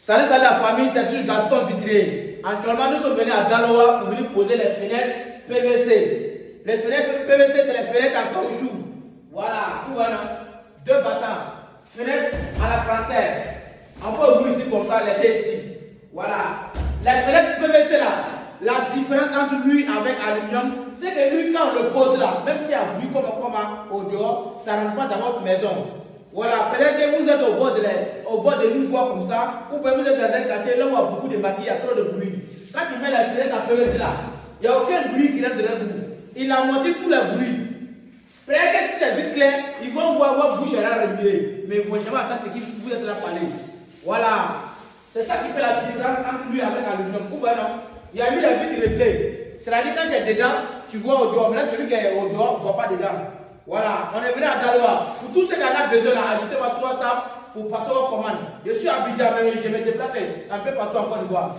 Salut, salut la famille, c'est toujours Gaston Vitrier. Actuellement, nous sommes venus à Daloa pour venir poser les fenêtres PVC. Les fenêtres PVC, c'est les fenêtres en caoutchouc. Voilà, deux battants. Fenêtres à la française. On peut ouvrir ici comme ça, laisser ici. Voilà. Les fenêtres PVC là, la différence entre lui avec aluminium, c'est que lui, quand on le pose là, même s'il y a bruit comme au dehors, ça ne rentre pas dans votre maison. Voilà, peut-être que vous êtes au bord de une voie comme ça, ou peut-être vous êtes dans un quartier là où il y a beaucoup de maquis, il y a trop de bruit. Quand tu mets la fenêtre en PVC là, il n'y a aucun bruit qui rentre dedans vous. Il amortit tout le bruit. Peut-être que si c'est vite clair, ils vont voir votre bouche elle a remué, mais ils ne vont jamais attendre que vous êtes là parler. Voilà. C'est ça qui fait la différence entre lui et avec l'aluminium. Ou bien non, il a mis la vitre reflet. C'est-à-dire quand tu es dedans, tu vois au dehors. Mais là, celui qui est au dehors ne voit pas dedans. Voilà, on est venu à Daloa. Pour tous ceux qui en ont besoin, ajoutez-moi sur WhatsApp pour passer aux commandes. Je suis à Abidjan, mais je me déplace un peu partout en Côte d'Ivoire.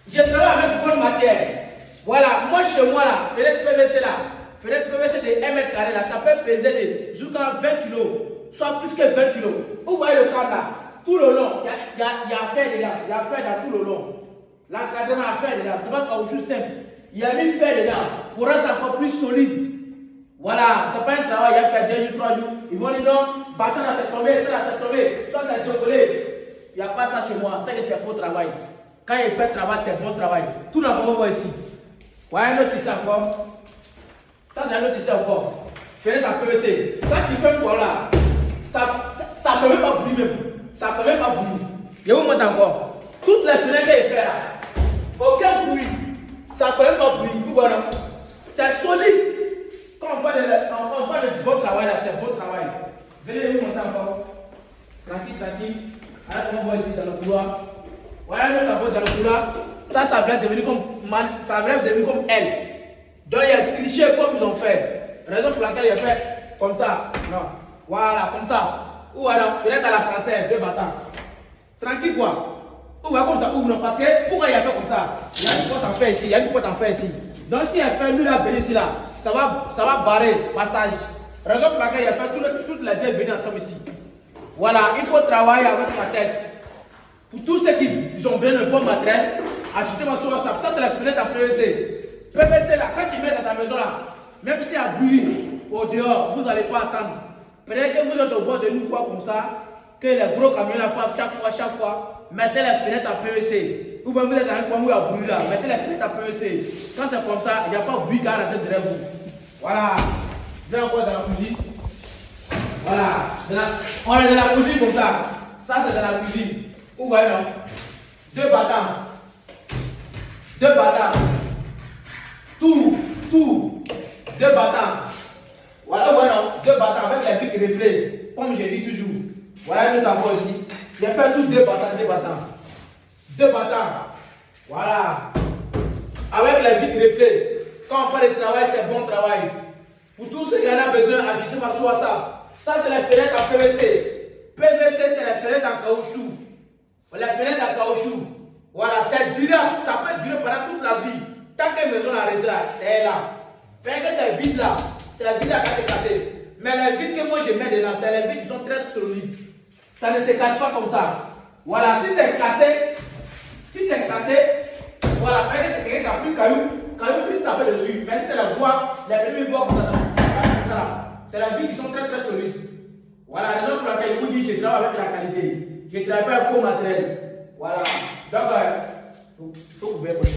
Je travaille avec bonne matière. Voilà, moi chez moi là, fenêtre PVC là, fenêtre PVC de 1 mètre carré là, ça peut peser jusqu'à 20 kg, soit plus que 20 kg. Vous voyez le cadre là, tout le long, il y a fer dedans, il y a fer dans tout le long. L'encadrement a fer dedans, c'est pas caoutchouc simple. Il y a mis fer dedans pour rendre ça encore plus solide. Voilà, c'est pas un travail, il y a fait 2 jours, 3 jours. Ils vont dire non, bâton là c'est tombé, ça là c'est tombé, soit c'est décollé. Il n'y a pas ça chez moi, c'est que c'est faux travail. Quand il fait travail, c'est bon travail. Tout le monde voit ici. Ouais, un autre ici encore. Ça c'est un autre ici encore. Fenêtre en PVC. Quand tu fais quoi là, ça fait même pas bruit même. Ça fait même pas bruit. Je vous montre encore. Toutes les fenêtres qu'il fait là, aucun bruit. Ça fait même pas bruit. Vous voyez, c'est solide. Quand on parle de bon travail là, c'est bon travail. Venez vous montrer encore. Tranquille, tranquille. Alors on voit ici dans le couloir. Voilà notre voix dans le couloir. Ça va devenir comme elle. Donc il y a triché comme ils ont fait. Raison pour laquelle il a fait comme ça. Non. Voilà, comme ça. Ou alors, fenêtre à la française, 2 battants. Tranquille quoi. Ou voilà comme ça, ouvre parce que pourquoi il a fait comme ça? Il y a une porte en fer ici, il y a une porte en fer ici. Donc si elle fait lui là, venir ici là, ça va barrer passage. Raison pour laquelle il a fait toutes les deux venir ensemble ici. Voilà, il faut travailler avec la tête. Pour tous ceux qui ont bien le bon matériel, ajoutez-moi sur WhatsApp. Ça c'est la fenêtre en PVC. PVC là, quand tu mets dans ta maison là, même s'il y a bruit au dehors, vous n'allez pas attendre. Peut-être que vous êtes au bord de une voie comme ça, que les gros camions là passent chaque fois, mettez les fenêtres en PVC. Ou bien vous êtes dans un coin où il y a bruit là, mettez les fenêtres en PVC. Quand c'est comme ça, il n'y a pas de bruit qui a rentré derrière vous. Voilà. Viens encore dans la cuisine. Voilà. On est dans la cuisine comme ça. Ça c'est dans la cuisine. Vous voyez non? 2 battants. 2 battants. Tout. 2 battants. Voilà, voilà, 2 battants avec les briques reflets. Comme je dis toujours. Voilà, nous avons ici. J'ai fait tous 2 battants. 2 battants. Voilà. Avec les vitres reflets. Quand on parle de travail, c'est bon travail. Pour tous ceux qui en ont besoin, achetez-moi sur WhatsApp. Ça, c'est les fenêtres en PVC. PVC, c'est les fenêtres en caoutchouc. Les fenêtres en caoutchouc. Voilà, c'est durable. Ça peut durer pendant toute la vie. Tant que la maison arrêtera, c'est là. Parce que c'est vide là. C'est la vitre qui est cassée. Mais les vitres que moi je mets dedans, c'est les vitres qui sont très solides. Ça ne se casse pas comme ça. Voilà, si c'est cassé, voilà, parce que c'est quelqu'un qui a pris caillou puis taper dessus. Mais si c'est la bois, les premiers bois comme ça, c'est la vitre qui sont très solides. Voilà, la raison pour laquelle je vous dis je travaille avec la qualité. Je ne travaille pas un faux matériel. Voilà. Donc, il faut couper.